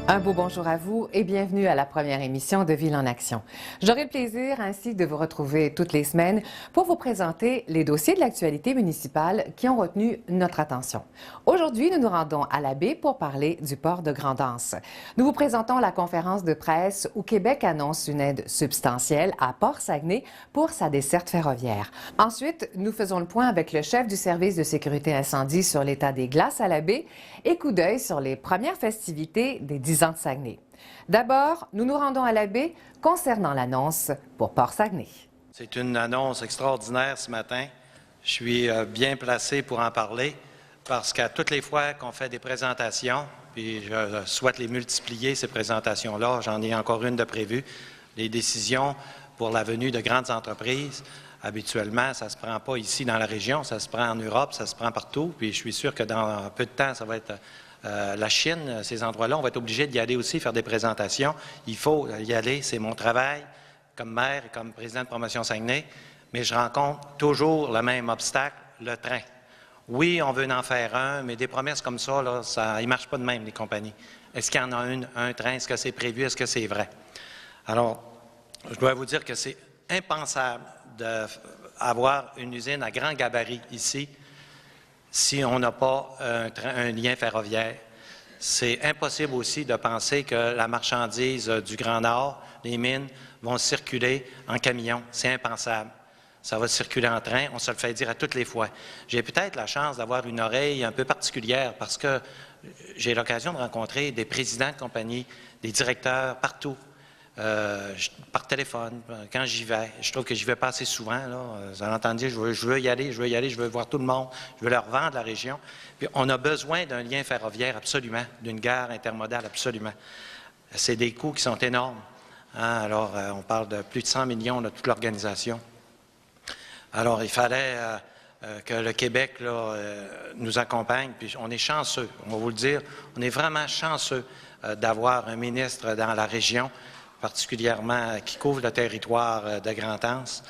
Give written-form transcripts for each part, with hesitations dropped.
Un beau bonjour à vous et bienvenue à la première émission de Ville en Action. J'aurai le plaisir ainsi de vous retrouver toutes les semaines pour vous présenter les dossiers de l'actualité municipale qui ont retenu notre attention. Aujourd'hui, nous nous rendons à la baie pour parler du port de Grande-Anse. Nous vous présentons la conférence de presse où Québec annonce une aide substantielle à Port-Saguenay pour sa desserte ferroviaire. Ensuite, nous faisons le point avec le chef du service de sécurité incendie sur l'état des glaces à la baie et coup d'œil sur les premières festivités des 10 ans de Saguenay. D'abord, nous nous rendons à la baie concernant l'annonce pour Port-Saguenay. C'est une annonce extraordinaire ce matin. Je suis bien placé pour en parler parce qu'à toutes les fois qu'on fait des présentations, puis je souhaite les multiplier, ces présentations-là, j'en ai encore une de prévue, les décisions pour la venue de grandes entreprises. Habituellement, ça ne se prend pas ici dans la région, ça se prend en Europe, ça se prend partout. Puis je suis sûr que dans peu de temps, ça va être la Chine, ces endroits-là. On va être obligé d'y aller aussi, faire des présentations. Il faut y aller, c'est mon travail comme maire et comme président de Promotion Saguenay. Mais je rencontre toujours le même obstacle, le train. Oui, on veut en faire un, mais des promesses comme ça, là, ils ne marchent pas de même, les compagnies. Est-ce qu'il y en a un train? Est-ce que c'est prévu? Est-ce que c'est vrai? Alors, je dois vous dire que c'est impensable d'avoir une usine à grand gabarit ici si on n'a pas un lien ferroviaire. C'est impossible aussi de penser que la marchandise du Grand Nord, les mines, vont circuler en camion. C'est impensable. Ça va circuler en train, on se le fait dire à toutes les fois. J'ai peut-être la chance d'avoir une oreille un peu particulière parce que j'ai l'occasion de rencontrer des présidents de compagnie, des directeurs partout. Par téléphone, quand j'y vais. Je trouve que j'y vais pas assez souvent. Là. Vous avez entendu, je veux y aller, je veux voir tout le monde, je veux leur vendre la région. Puis on a besoin d'un lien ferroviaire absolument, d'une gare intermodale absolument. C'est des coûts qui sont énormes. Hein? Alors, on parle de plus de 100 millions de toute l'organisation. Alors, il fallait que le Québec là, nous accompagne, puis on est chanceux, on va vous le dire, on est vraiment chanceux d'avoir un ministre dans la région, particulièrement qui couvre le territoire de Grande-Anse.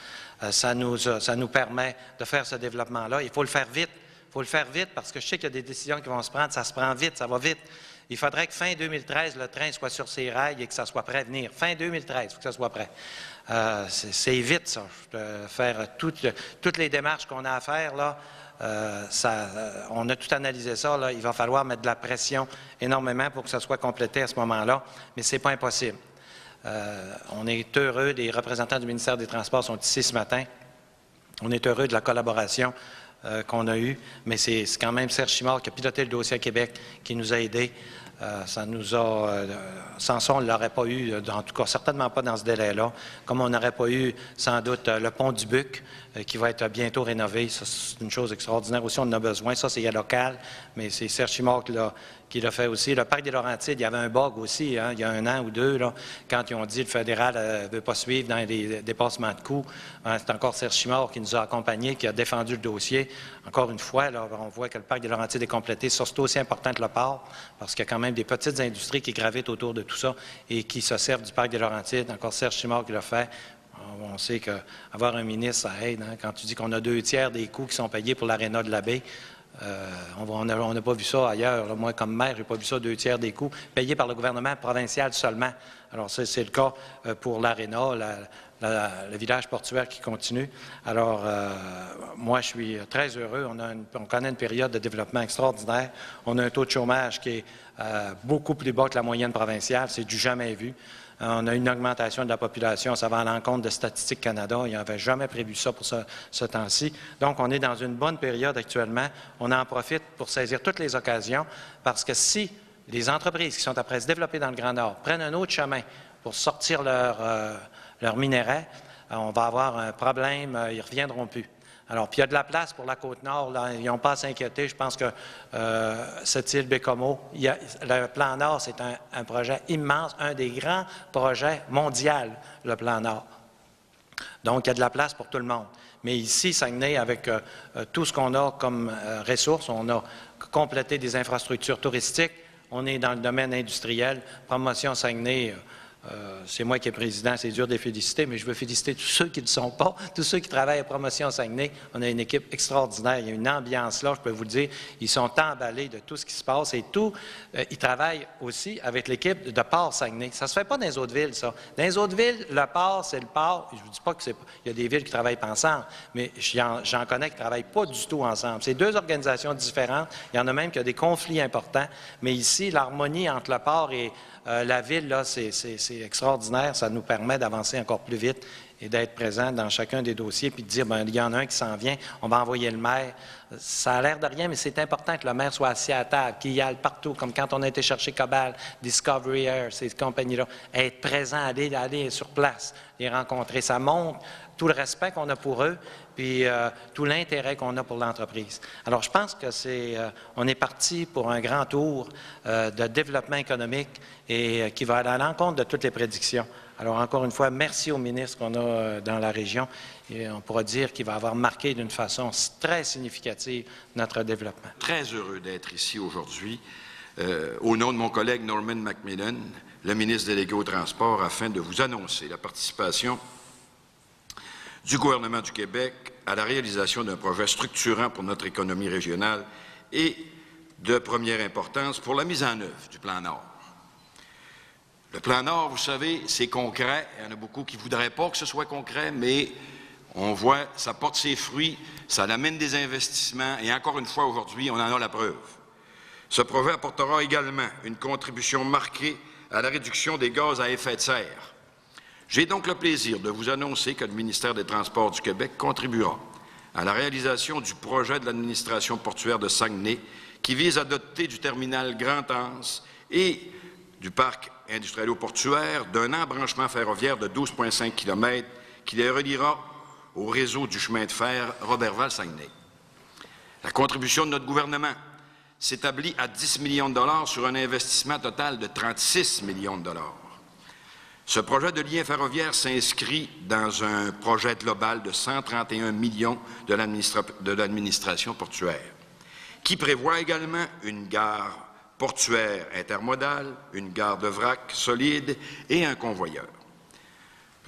Ça nous permet de faire ce développement-là. Il faut le faire vite. Il faut le faire vite parce que je sais qu'il y a des décisions qui vont se prendre. Ça se prend vite, ça va vite. Il faudrait que fin 2013, le train soit sur ses rails et que ça soit prêt à venir. Fin 2013, il faut que ça soit prêt. C'est vite, ça. Faire toutes les démarches qu'on a à faire, là, on a tout analysé ça. Là. Il va falloir mettre de la pression énormément pour que ça soit complété à ce moment-là, mais ce n'est pas impossible. On est heureux, les représentants du ministère des Transports sont ici ce matin. On est heureux de la collaboration qu'on a eue, mais c'est quand même Serge Chimard qui a piloté le dossier à Québec qui nous a aidés. Ça nous a, sans ça, on ne l'aurait pas eu, en tout cas certainement pas dans ce délai-là, comme on n'aurait pas eu sans doute le pont du Buc qui va être bientôt rénové. Ça, c'est une chose extraordinaire aussi, on en a besoin. Ça, c'est local, mais c'est Serge Chimard qui l'a fait aussi. Le parc des Laurentides, il y avait un bug aussi, hein, il y a 1 an ou 2, là, quand ils ont dit que le fédéral ne veut pas suivre dans les dépassements de coûts. Hein, c'est encore Serge Chimard qui nous a accompagnés, qui a défendu le dossier. Encore une fois, là, on voit que le parc des Laurentides est complété. Ça, c'est aussi important que le port, parce qu'il y a quand même des petites industries qui gravitent autour de tout ça et qui se servent du parc des Laurentides. Encore Serge Chimard qui l'a fait. On sait qu'avoir un ministre, ça aide. Hein? Quand tu dis qu'on a 2 tiers des coûts qui sont payés pour l'aréna de la baie, on n'a pas vu ça ailleurs. Là. Moi, comme maire, je n'ai pas vu ça, 2 tiers des coûts payés par le gouvernement provincial seulement. Alors, c'est le cas pour l'aréna, le village portuaire qui continue. Alors, moi, je suis très heureux. On connaît une période de développement extraordinaire. On a un taux de chômage qui est beaucoup plus bas que la moyenne provinciale. C'est du jamais vu. On a une augmentation de la population, ça va à l'encontre de Statistique Canada. Il n'avait jamais prévu ça pour ce temps-ci. Donc, on est dans une bonne période actuellement. On en profite pour saisir toutes les occasions parce que si les entreprises qui sont après se développer dans le Grand Nord prennent un autre chemin pour sortir leurs minéraux, on va avoir un problème, ils ne reviendront plus. Alors, puis il y a de la place pour la Côte-Nord, là, ils n'ont pas à s'inquiéter. Je pense que cette île Bécomo, le plan Nord, c'est un projet immense, un des grands projets mondiaux, le plan Nord. Donc, il y a de la place pour tout le monde. Mais ici, Saguenay, avec tout ce qu'on a comme ressources, on a complété des infrastructures touristiques, on est dans le domaine industriel. Promotion Saguenay c'est moi qui est président, c'est dur de les féliciter, mais je veux féliciter tous ceux qui ne le sont pas, tous ceux qui travaillent à Promotion Saguenay. On a une équipe extraordinaire, il y a une ambiance là, je peux vous le dire. Ils sont emballés de tout ce qui se passe et ils travaillent aussi avec l'équipe de Port Saguenay. Ça ne se fait pas dans les autres villes, ça. Dans les autres villes, le port, c'est le port. Je ne vous dis pas qu'il y a des villes qui ne travaillent pas ensemble, mais j'en connais qui ne travaillent pas du tout ensemble. C'est deux organisations différentes. Il y en a même qui ont des conflits importants. Mais ici, l'harmonie entre le port et la ville, là, c'est extraordinaire. Ça nous permet d'avancer encore plus vite et d'être présent dans chacun des dossiers puis de dire, bien, il y en a un qui s'en vient, on va envoyer le maire. Ça a l'air de rien, mais c'est important que le maire soit assis à table, qu'il y aille partout, comme quand on a été chercher Cobal, Discovery Air, ces compagnies-là. Être présent, aller sur place, les rencontrer. Ça montre tout le respect qu'on a pour eux, puis tout l'intérêt qu'on a pour l'entreprise. Alors, je pense que on est parti pour un grand tour de développement économique et qui va aller à l'encontre de toutes les prédictions. Alors, encore une fois, merci au ministre qu'on a dans la région et on pourra dire qu'il va avoir marqué d'une façon très significative notre développement. Très heureux d'être ici aujourd'hui au nom de mon collègue Norman McMillan, le ministre délégué au transport, afin de vous annoncer la participation du gouvernement du Québec à la réalisation d'un projet structurant pour notre économie régionale et de première importance pour la mise en œuvre du Plan Nord. Le Plan Nord, vous savez, c'est concret. Il y en a beaucoup qui ne voudraient pas que ce soit concret, mais on voit, ça porte ses fruits, ça amène des investissements, et encore une fois, aujourd'hui, on en a la preuve. Ce projet apportera également une contribution marquée à la réduction des gaz à effet de serre. J'ai donc le plaisir de vous annoncer que le ministère des Transports du Québec contribuera à la réalisation du projet de l'administration portuaire de Saguenay qui vise à doter du terminal Grand-Anse et du parc industriel-portuaire d'un embranchement ferroviaire de 12,5 km qui les reliera au réseau du chemin de fer Roberval-Saguenay. La contribution de notre gouvernement s'établit à 10 millions de dollars sur un investissement total de 36 millions de dollars. Ce projet de lien ferroviaire s'inscrit dans un projet global de 131 millions de l'administration portuaire, qui prévoit également une gare portuaire intermodale, une gare de vrac solide et un convoyeur.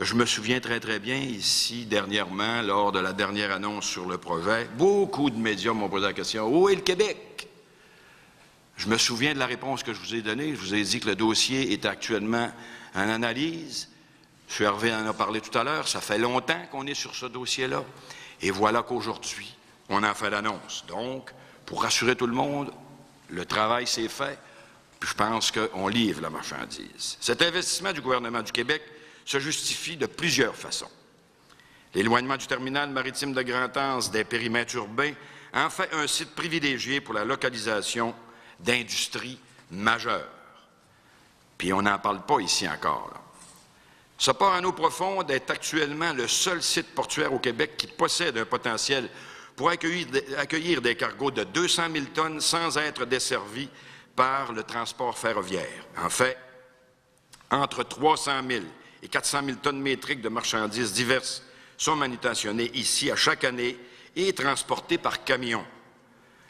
Je me souviens très, très bien, ici, dernièrement, lors de la dernière annonce sur le projet, beaucoup de médias m'ont posé la question « Où est le Québec? » Je me souviens de la réponse que je vous ai donnée. Je vous ai dit que le dossier est actuellement en analyse. M. Hervé en a parlé tout à l'heure. Ça fait longtemps qu'on est sur ce dossier-là. Et voilà qu'aujourd'hui, on en fait l'annonce. Donc, pour rassurer tout le monde, le travail s'est fait, puis je pense qu'on livre la marchandise. Cet investissement du gouvernement du Québec se justifie de plusieurs façons. L'éloignement du terminal maritime de Grand-Anse des périmètres urbains en fait un site privilégié pour la localisation d'industries majeures. Puis on n'en parle pas ici encore, là. Ce port en eau profonde est actuellement le seul site portuaire au Québec qui possède un potentiel pour accueillir des cargos de 200 000 tonnes sans être desservis par le transport ferroviaire. En fait, entre 300 000 et 400 000 tonnes métriques de marchandises diverses sont manutentionnées ici à chaque année et transportées par camion.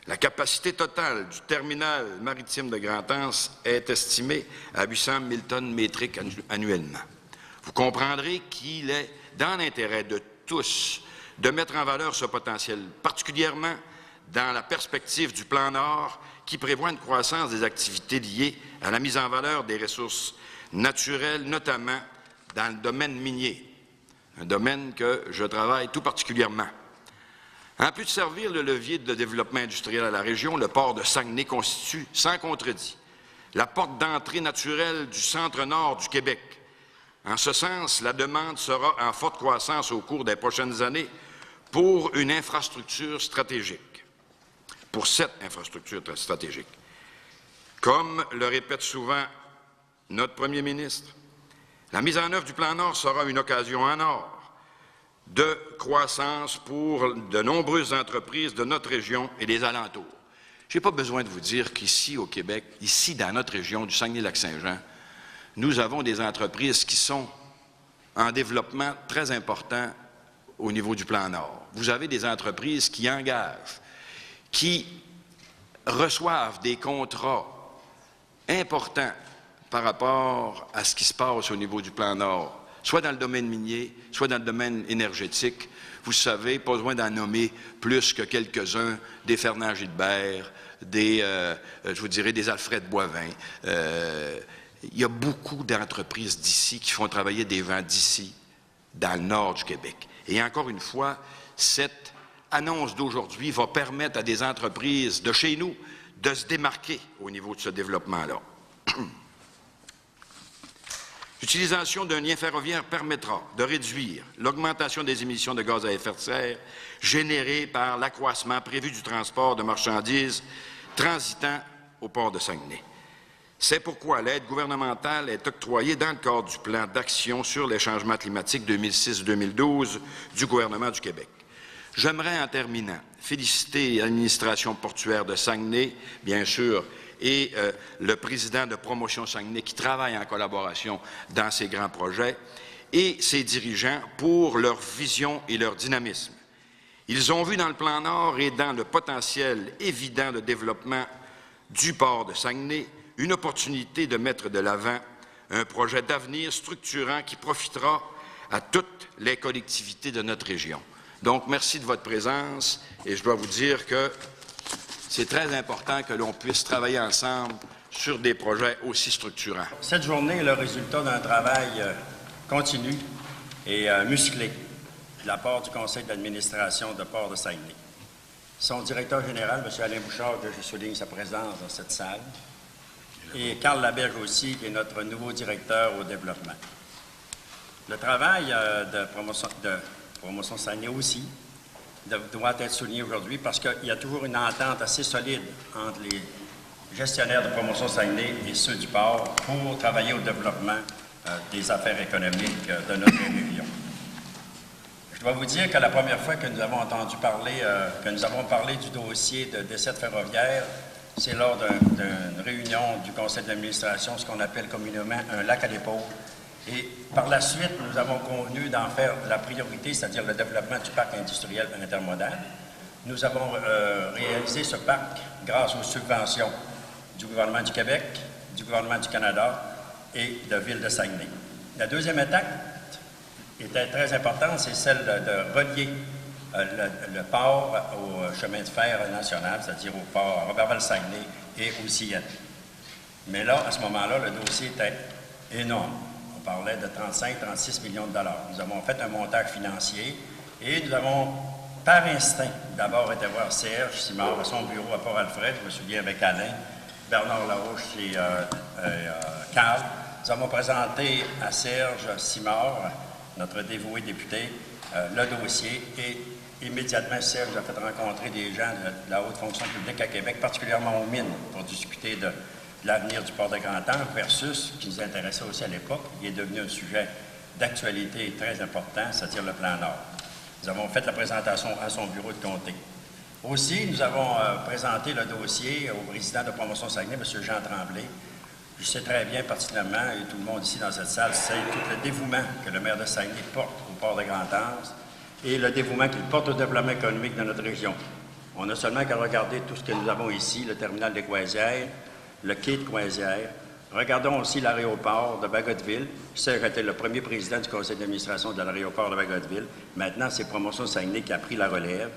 La capacité totale du terminal maritime de Grand-Anse est estimée à 800 000 tonnes métriques annuellement. Vous comprendrez qu'il est dans l'intérêt de tous de mettre en valeur ce potentiel, particulièrement dans la perspective du Plan Nord qui prévoit une croissance des activités liées à la mise en valeur des ressources naturelles, notamment dans le domaine minier, un domaine que je travaille tout particulièrement. En plus de servir le levier de développement industriel à la région, le port de Saguenay constitue, sans contredit, la porte d'entrée naturelle du centre-nord du Québec. En ce sens, la demande sera en forte croissance au cours des prochaines années pour une infrastructure stratégique, pour cette infrastructure stratégique. Comme le répète souvent notre premier ministre, la mise en œuvre du Plan Nord sera une occasion en or de croissance pour de nombreuses entreprises de notre région et des alentours. Je n'ai pas besoin de vous dire qu'ici au Québec, ici dans notre région du Saguenay-Lac-Saint-Jean, nous avons des entreprises qui sont en développement très important au niveau du Plan Nord. Vous avez des entreprises qui engagent, qui reçoivent des contrats importants par rapport à ce qui se passe au niveau du plan Nord, soit dans le domaine minier, soit dans le domaine énergétique. Vous savez, pas besoin d'en nommer plus que quelques-uns, des Fernand Gilbert, je vous dirais, des Alfred Boivin. Il y a beaucoup d'entreprises d'ici qui font travailler des vents d'ici, dans le nord du Québec. Et encore une fois, cette annonce d'aujourd'hui va permettre à des entreprises de chez nous de se démarquer au niveau de ce développement-là. L'utilisation d'un lien ferroviaire permettra de réduire l'augmentation des émissions de gaz à effet de serre générées par l'accroissement prévu du transport de marchandises transitant au port de Saguenay. C'est pourquoi l'aide gouvernementale est octroyée dans le cadre du plan d'action sur les changements climatiques 2006-2012 du gouvernement du Québec. J'aimerais, en terminant, féliciter l'administration portuaire de Saguenay, bien sûr, et le président de Promotion Saguenay qui travaille en collaboration dans ces grands projets, et ses dirigeants pour leur vision et leur dynamisme. Ils ont vu dans le plan Nord et dans le potentiel évident de développement du port de Saguenay une opportunité de mettre de l'avant un projet d'avenir structurant qui profitera à toutes les collectivités de notre région. Donc, merci de votre présence et je dois vous dire que c'est très important que l'on puisse travailler ensemble sur des projets aussi structurants. Cette journée est le résultat d'un travail continu et musclé de la part du conseil d'administration de Port de Saguenay. Son directeur général, M. Alain Bouchard, que je souligne sa présence dans cette salle, et Carl Laberge aussi, qui est notre nouveau directeur au développement. Le travail de promotion Saguenay aussi doit être souligné aujourd'hui parce qu'il y a toujours une entente assez solide entre les gestionnaires de promotion Saguenay et ceux du port pour travailler au développement des affaires économiques de notre région. Je dois vous dire que la première fois que nous avons entendu parler, que nous avons parlé du dossier de desserte ferroviaire, c'est lors d'une réunion du conseil d'administration, ce qu'on appelle communément un lac à l'épaule. Et par la suite, nous avons convenu d'en faire la priorité, c'est-à-dire le développement du parc industriel intermodal. Nous avons réalisé ce parc grâce aux subventions du gouvernement du Québec, du gouvernement du Canada et de Ville de Saguenay. La deuxième étape était très importante, c'est celle de relier le port au chemin de fer national, c'est-à-dire au port Roberval-Saguenay et au CN. Mais là, à ce moment-là, le dossier était énorme. On parlait de 35-36 millions de dollars. Nous avons fait un montage financier et nous avons, par instinct, d'abord été voir Serge Simard à son bureau à Port-Alfred, je me souviens avec Alain, Bernard Larouche et Carl. Nous avons présenté à Serge Simard, notre dévoué député, le dossier et immédiatement, Serge a fait rencontrer des gens de la haute fonction publique à Québec, particulièrement aux mines, pour discuter de l'avenir du port de Grand-Anse versus, qui nous intéressait aussi à l'époque, il est devenu un sujet d'actualité très important, c'est-à-dire le plan Nord. Nous avons fait la présentation à son bureau de comté. Aussi, nous avons présenté le dossier au président de Promotion Saguenay, M. Jean Tremblay. Je sais très bien, particulièrement, et tout le monde ici dans cette salle sait tout le dévouement que le maire de Saguenay porte au port de Grand-Anse et le dévouement qu'il porte au développement économique de notre région. On n'a seulement qu'à regarder tout ce que nous avons ici, le terminal des Croisières, le quai de Croisières. Regardons aussi l'aéroport de Bagotville. Serge était le premier président du conseil d'administration de l'aéroport de Bagotville. Maintenant, c'est Promotion Saguenay qui a pris la relève.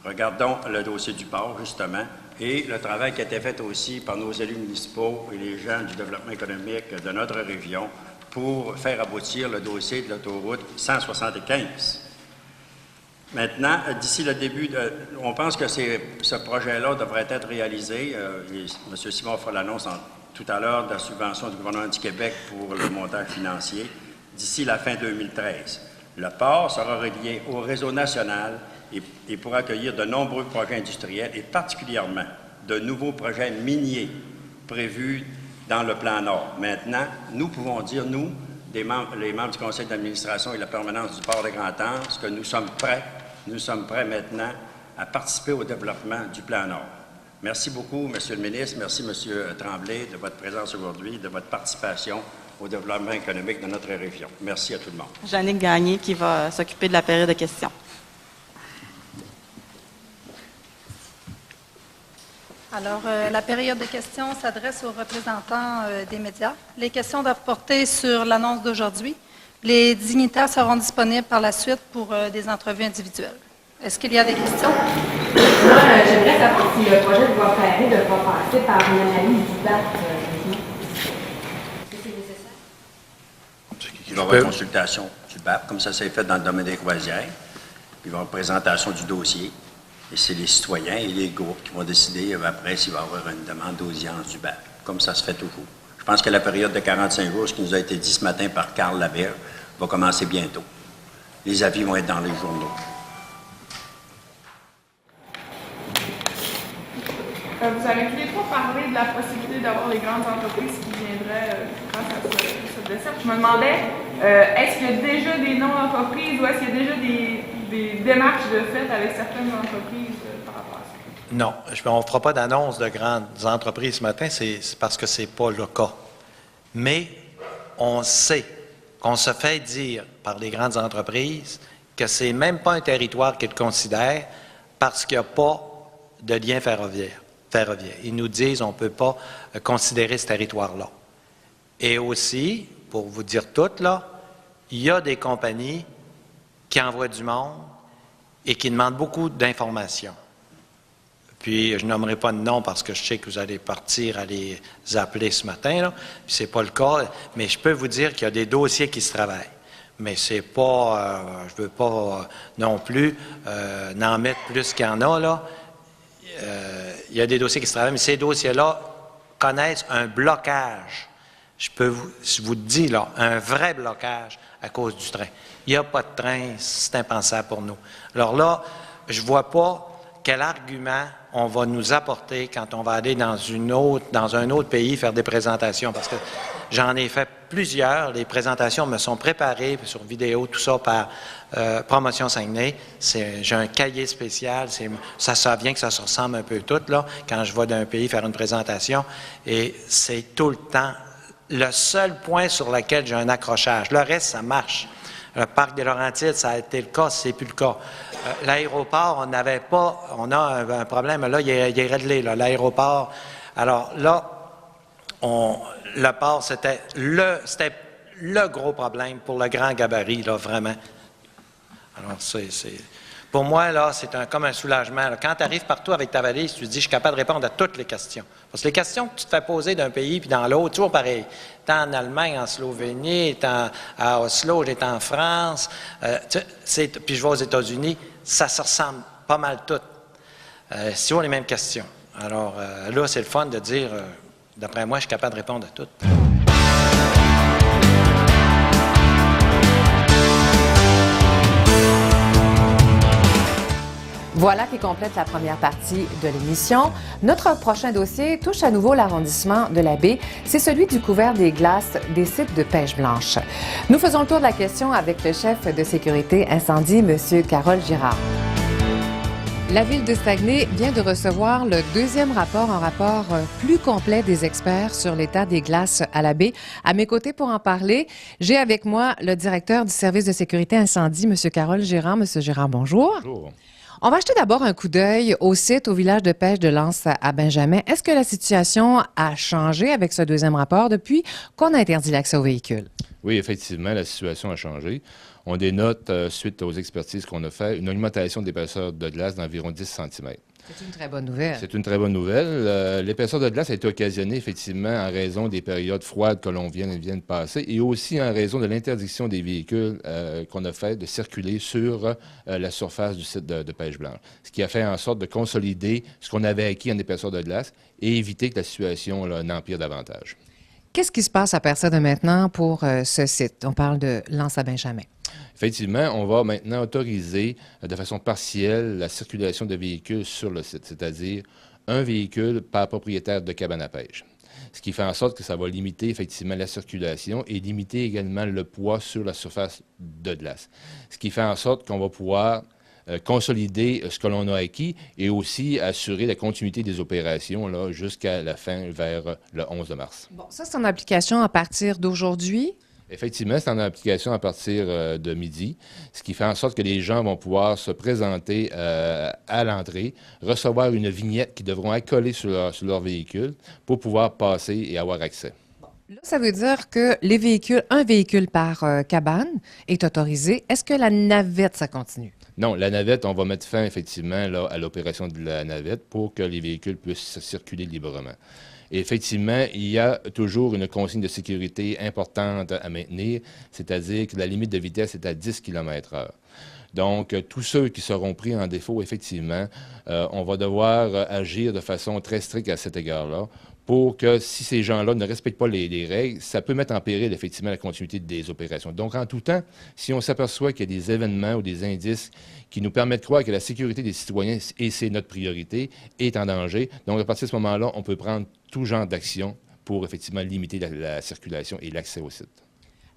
Regardons le dossier du port, justement, et le travail qui a été fait aussi par nos élus municipaux et les gens du développement économique de notre région pour faire aboutir le dossier de l'autoroute 175. Maintenant, d'ici le début, on pense que ce projet-là devrait être réalisé. M. Simon fera l'annonce tout à l'heure de la subvention du gouvernement du Québec pour le montage financier d'ici la fin 2013. Le port sera relié au réseau national et pourra accueillir de nombreux projets industriels et particulièrement de nouveaux projets miniers prévus dans le plan Nord. Maintenant, nous pouvons dire, nous, les membres du conseil d'administration et la permanence du port de Grand-Anse, que nous sommes prêts maintenant à participer au développement du plan Nord. Merci beaucoup, Monsieur le ministre. Merci, Monsieur Tremblay, de votre présence aujourd'hui, de votre participation au développement économique de notre région. Merci à tout le monde. Jannick Gagné qui va s'occuper de la période de questions. Alors, la période de questions s'adresse aux représentants des médias. Les questions doivent porter sur l'annonce d'aujourd'hui. Les dignitaires seront disponibles par la suite pour des entrevues individuelles. Est-ce qu'il y a des questions? Moi, j'aimerais savoir si le projet de loi Ferré devra passer par une analyse du BAP. Est-ce que c'est nécessaire? Il va y avoir consultation du BAP, comme ça s'est fait dans le domaine des croisières. Il va y avoir présentation du dossier. Et c'est les citoyens et les groupes qui vont décider après s'il va y avoir une demande d'audience du BAP, comme ça se fait toujours. Je pense que la période de 45 jours, ce qui nous a été dit ce matin par Carl Laberge, va commencer bientôt. Les avis vont être dans les journaux. Vous avez tous les trois parlé de la possibilité d'avoir les grandes entreprises qui viendraient grâce à ce décès. Je me demandais, est-ce qu'il y a déjà des noms d'entreprises ou est-ce qu'il y a déjà des démarches de fait avec certaines entreprises par rapport à ça? Non, on ne fera pas d'annonce de grandes entreprises ce matin, c'est parce que ce n'est pas le cas. Mais on sait qu'on se fait dire par les grandes entreprises que ce n'est même pas un territoire qu'ils considèrent parce qu'il n'y a pas de lien ferroviaire. Ils nous disent qu'on ne peut pas considérer ce territoire-là. Et aussi, pour vous dire tout, là, il y a des compagnies qui envoient du monde et qui demandent beaucoup d'informations. Puis, je nommerai pas de nom parce que je sais que vous allez partir à les appeler ce matin, là, puis c'est pas le cas, mais je peux vous dire qu'il y a des dossiers qui se travaillent. Mais c'est pas, je veux pas non plus n'en mettre plus qu'il y en a, là. Il y a des dossiers qui se travaillent, mais ces dossiers-là connaissent un blocage. Je vous dis, là, un vrai blocage à cause du train. Il n'y a pas de train, c'est impensable pour nous. Alors là, je ne vois pas quel argument on va nous apporter quand on va aller dans un autre pays faire des présentations, parce que j'en ai fait plusieurs. Les présentations me sont préparées sur vidéo, tout ça par Promotion Saguenay. J'ai un cahier spécial. Ça vient que ça se ressemble un peu tout, là, quand je vais d'un pays faire une présentation. Et c'est tout le temps le seul point sur lequel j'ai un accrochage. Le reste, ça marche. Le parc des Laurentides, ça a été le cas, c'est plus le cas. L'aéroport, on a un problème, là, il est réglé, là, l'aéroport. Alors là, le port, c'était le gros problème pour le grand gabarit, là, vraiment. Alors, pour moi, là, c'est comme un soulagement. Là. Quand tu arrives partout avec ta valise, tu te dis, je suis capable de répondre à toutes les questions. Parce que les questions que tu te fais poser d'un pays puis dans l'autre, toujours pareil. Tu es en Allemagne, en Slovénie, tu es à Oslo, tu es en France, puis je vais aux États-Unis, ça se ressemble pas mal toutes. C'est toujours les mêmes questions. Alors là, c'est le fun de dire, d'après moi, je suis capable de répondre à toutes. Voilà qui complète la première partie de l'émission. Notre prochain dossier touche à nouveau l'arrondissement de la baie. C'est celui du couvert des glaces des sites de pêche blanche. Nous faisons le tour de la question avec le chef de sécurité incendie, M. Carole Girard. La Ville de Saguenay vient de recevoir le deuxième rapport, un rapport plus complet des experts sur l'état des glaces à la baie. À mes côtés pour en parler, j'ai avec moi le directeur du service de sécurité incendie, M. Carole Girard. M. Girard, bonjour. Bonjour. On va jeter d'abord un coup d'œil au site, au village de pêche de l'Anse à Benjamin. Est-ce que la situation a changé avec ce deuxième rapport depuis qu'on a interdit l'accès aux véhicules? Oui, effectivement, la situation a changé. On dénote, suite aux expertises qu'on a faites, une augmentation d'épaisseur de glace d'environ 10 cm. C'est une très bonne nouvelle. C'est une très bonne nouvelle. L'épaisseur de glace a été occasionnée effectivement en raison des périodes froides que l'on vient de passer et aussi en raison de l'interdiction des véhicules qu'on a fait de circuler sur la surface du site de pêche blanche. Ce qui a fait en sorte de consolider ce qu'on avait acquis en épaisseur de glace et éviter que la situation n'empire davantage. Qu'est-ce qui se passe à partir de maintenant pour ce site? On parle de l'Anse à Benjamin. Effectivement, on va maintenant autoriser de façon partielle la circulation de véhicules sur le site, c'est-à-dire un véhicule par propriétaire de cabane à pêche. Ce qui fait en sorte que ça va limiter effectivement la circulation et limiter également le poids sur la surface de glace. Ce qui fait en sorte qu'on va pouvoir consolider ce que l'on a acquis et aussi assurer la continuité des opérations jusqu'à la fin, vers le 11 mars. Bon, ça, c'est en application à partir d'aujourd'hui? Effectivement, c'est en application à partir de midi, ce qui fait en sorte que les gens vont pouvoir se présenter à l'entrée, recevoir une vignette qu'ils devront accoler sur leur véhicule pour pouvoir passer et avoir accès. Là, ça veut dire que un véhicule par cabane est autorisé. Est-ce que la navette, ça continue? Non, la navette, on va mettre fin effectivement là, à l'opération de la navette pour que les véhicules puissent circuler librement. Et effectivement, il y a toujours une consigne de sécurité importante à maintenir, c'est-à-dire que la limite de vitesse est à 10 km/h. Donc, tous ceux qui seront pris en défaut, effectivement, on va devoir agir de façon très stricte à cet égard-là pour que si ces gens-là ne respectent pas les règles, ça peut mettre en péril effectivement la continuité des opérations. Donc, en tout temps, si on s'aperçoit qu'il y a des événements ou des indices qui nous permettent de croire que la sécurité des citoyens, et c'est notre priorité, est en danger, donc à partir de ce moment-là, on peut prendre tout genre d'action pour effectivement limiter la circulation et l'accès au site.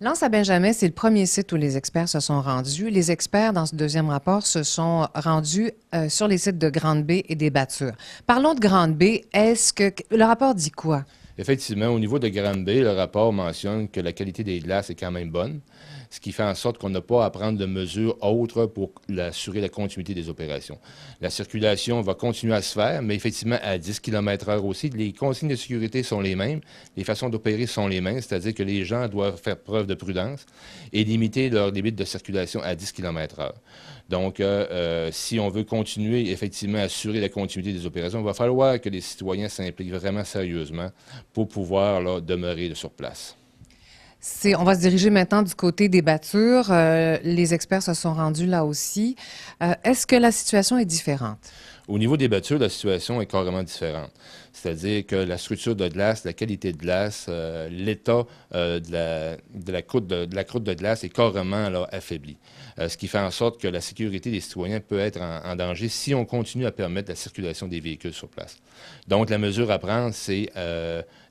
L'Anse-à-Benjamin, c'est le premier site où les experts se sont rendus. Les experts, dans ce deuxième rapport, se sont rendus sur les sites de Grande-Bay et des Battures. Parlons de Grande-Bay. Est-ce que le rapport dit quoi? Effectivement, au niveau de Grande-Bay, le rapport mentionne que la qualité des glaces est quand même bonne, ce qui fait en sorte qu'on n'a pas à prendre de mesures autres pour assurer la continuité des opérations. La circulation va continuer à se faire, mais effectivement à 10 km/h aussi. Les consignes de sécurité sont les mêmes, les façons d'opérer sont les mêmes, c'est-à-dire que les gens doivent faire preuve de prudence et limiter leur limite de circulation à 10 km/h. Donc, si on veut continuer effectivement à assurer la continuité des opérations, il va falloir que les citoyens s'impliquent vraiment sérieusement pour pouvoir là, demeurer sur place. On va se diriger maintenant du côté des Battures. Les experts se sont rendus là aussi. Est-ce que la situation est différente? Au niveau des Battures, la situation est carrément différente. C'est-à-dire que la structure de glace, la qualité de glace, l'état de la croûte de glace est carrément là, affaibli. Ce qui fait en sorte que la sécurité des citoyens peut être en danger si on continue à permettre la circulation des véhicules sur place. Donc, la mesure à prendre, c'est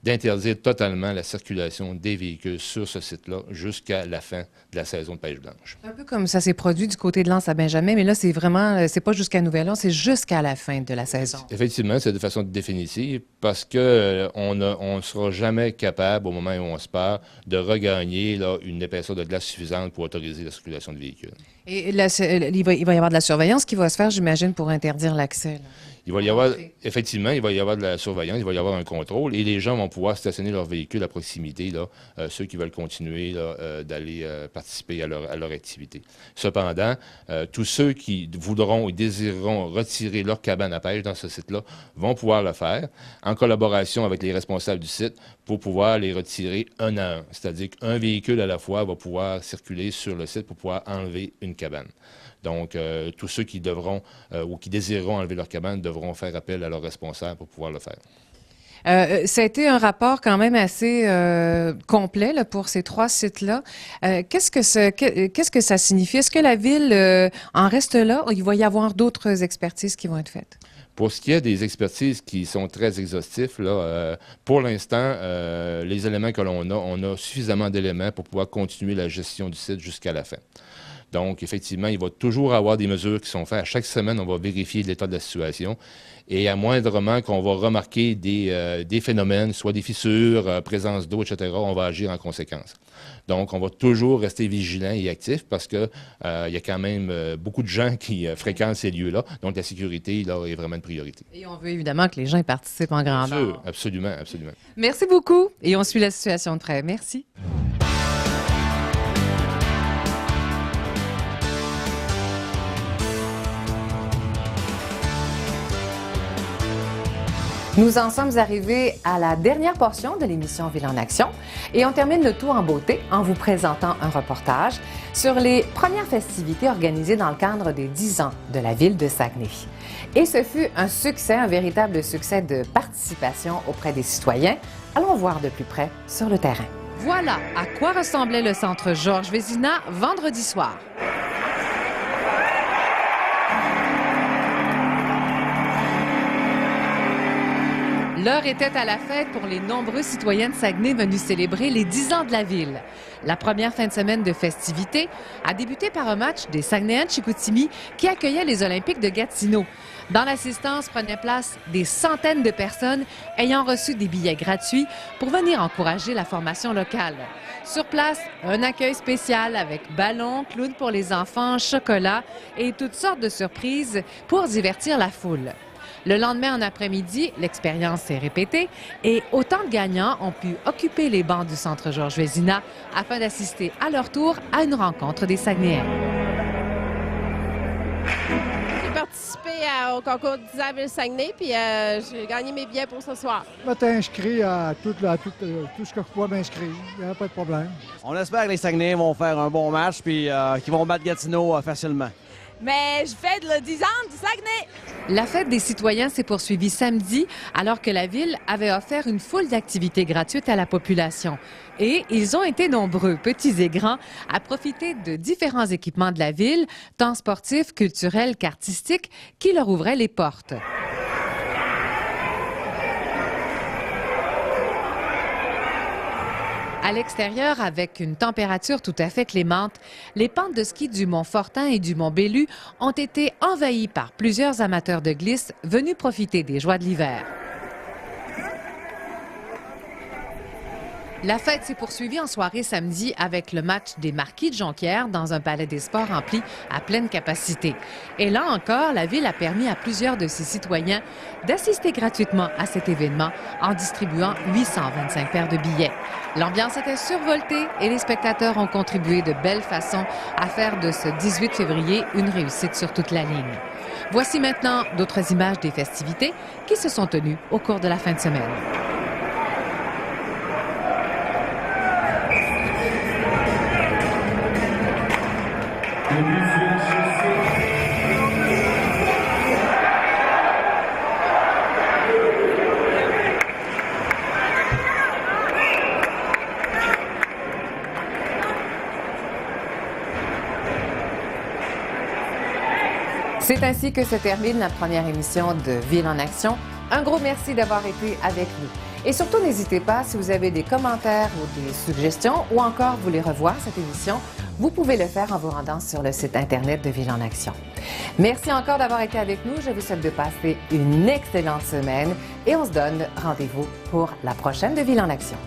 d'interdire totalement la circulation des véhicules sur ce site-là jusqu'à la fin de la saison de pêche blanche. Un peu comme ça s'est produit du côté de l'Anse-à-Benjamin, mais là, c'est vraiment, c'est pas jusqu'à Nouvel An, c'est jusqu'à la fin de la saison. Effectivement, c'est de façon définitive parce que on ne sera jamais capable, au moment où on se part, de regagner là, une épaisseur de glace suffisante pour autoriser la circulation de véhicules. Et il va y avoir de la surveillance qui va se faire, j'imagine, pour interdire l'accès. Là. Il va y avoir, effectivement, il va y avoir de la surveillance, il va y avoir un contrôle et les gens vont pouvoir stationner leur véhicule à proximité, là, ceux qui veulent continuer d'aller participer à leur activité. Cependant, tous ceux qui voudront et désireront retirer leur cabane à pêche dans ce site-là vont pouvoir le faire en collaboration avec les responsables du site pour pouvoir les retirer un à un. C'est-à-dire qu'un véhicule à la fois va pouvoir circuler sur le site pour pouvoir enlever une cabane. Donc, tous ceux qui devront ou qui désireront enlever leur cabane devront faire appel à leurs responsables pour pouvoir le faire. Ça a été un rapport quand même assez complet là, pour ces 3 sites-là. Qu'est-ce que ça signifie? Est-ce que la Ville en reste là ou il va y avoir d'autres expertises qui vont être faites? Pour ce qui est des expertises qui sont très exhaustifs, là, pour l'instant, les éléments que l'on a, on a suffisamment d'éléments pour pouvoir continuer la gestion du site jusqu'à la fin. Donc, effectivement, il va toujours avoir des mesures qui sont faites. À chaque semaine, on va vérifier l'état de la situation. Et à moindrement qu'on va remarquer des phénomènes, soit des fissures, présence d'eau, etc., on va agir en conséquence. Donc, on va toujours rester vigilant et actif parce que il y a quand même beaucoup de gens qui fréquentent ces lieux-là. Donc, la sécurité, là, est vraiment une priorité. Et on veut évidemment que les gens y participent en grand nombre. Bien sûr, absolument, absolument. Merci beaucoup. Et on suit la situation de près. Merci. Nous en sommes arrivés à la dernière portion de l'émission Ville en Action et on termine le tout en beauté en vous présentant un reportage sur les premières festivités organisées dans le cadre des 10 ans de la ville de Saguenay. Et ce fut un succès, un véritable succès de participation auprès des citoyens. Allons voir de plus près sur le terrain. Voilà à quoi ressemblait le centre Georges Vézina vendredi soir. L'heure était à la fête pour les nombreux citoyens de Saguenay venus célébrer les 10 ans de la ville. La première fin de semaine de festivités a débuté par un match des Saguenayens de Chicoutimi qui accueillait les Olympiques de Gatineau. Dans l'assistance prenaient place des centaines de personnes ayant reçu des billets gratuits pour venir encourager la formation locale. Sur place, un accueil spécial avec ballons, clowns pour les enfants, chocolat et toutes sortes de surprises pour divertir la foule. Le lendemain en après-midi, l'expérience s'est répétée et autant de gagnants ont pu occuper les bancs du centre Georges Vézina afin d'assister à leur tour à une rencontre des Saguenayens. J'ai participé au concours de design Ville-Saguenay, puis j'ai gagné mes billets pour ce soir. Je vais t'inscrire à tout ce que je pourrais m'inscrire. Il n'y a pas de problème. On espère que les Saguenayens vont faire un bon match puis qu'ils vont battre Gatineau facilement. Mais je fête le 10 ans du Saguenay! La fête des citoyens s'est poursuivie samedi alors que la ville avait offert une foule d'activités gratuites à la population. Et ils ont été nombreux, petits et grands, à profiter de différents équipements de la ville, tant sportifs, culturels qu'artistiques, qui leur ouvraient les portes. À l'extérieur, avec une température tout à fait clémente, les pentes de ski du mont Fortin et du mont Bellu ont été envahies par plusieurs amateurs de glisse venus profiter des joies de l'hiver. La fête s'est poursuivie en soirée samedi avec le match des Marquis de Jonquière dans un palais des sports rempli à pleine capacité. Et là encore, la ville a permis à plusieurs de ses citoyens d'assister gratuitement à cet événement en distribuant 825 paires de billets. L'ambiance était survoltée et les spectateurs ont contribué de belle façon à faire de ce 18 février une réussite sur toute la ligne. Voici maintenant d'autres images des festivités qui se sont tenues au cours de la fin de semaine. C'est ainsi que se termine la première émission de Ville en action. Un gros merci d'avoir été avec nous. Et surtout, n'hésitez pas, si vous avez des commentaires ou des suggestions ou encore voulez revoir cette émission, vous pouvez le faire en vous rendant sur le site Internet de Ville en action. Merci encore d'avoir été avec nous. Je vous souhaite de passer une excellente semaine et on se donne rendez-vous pour la prochaine de Ville en action.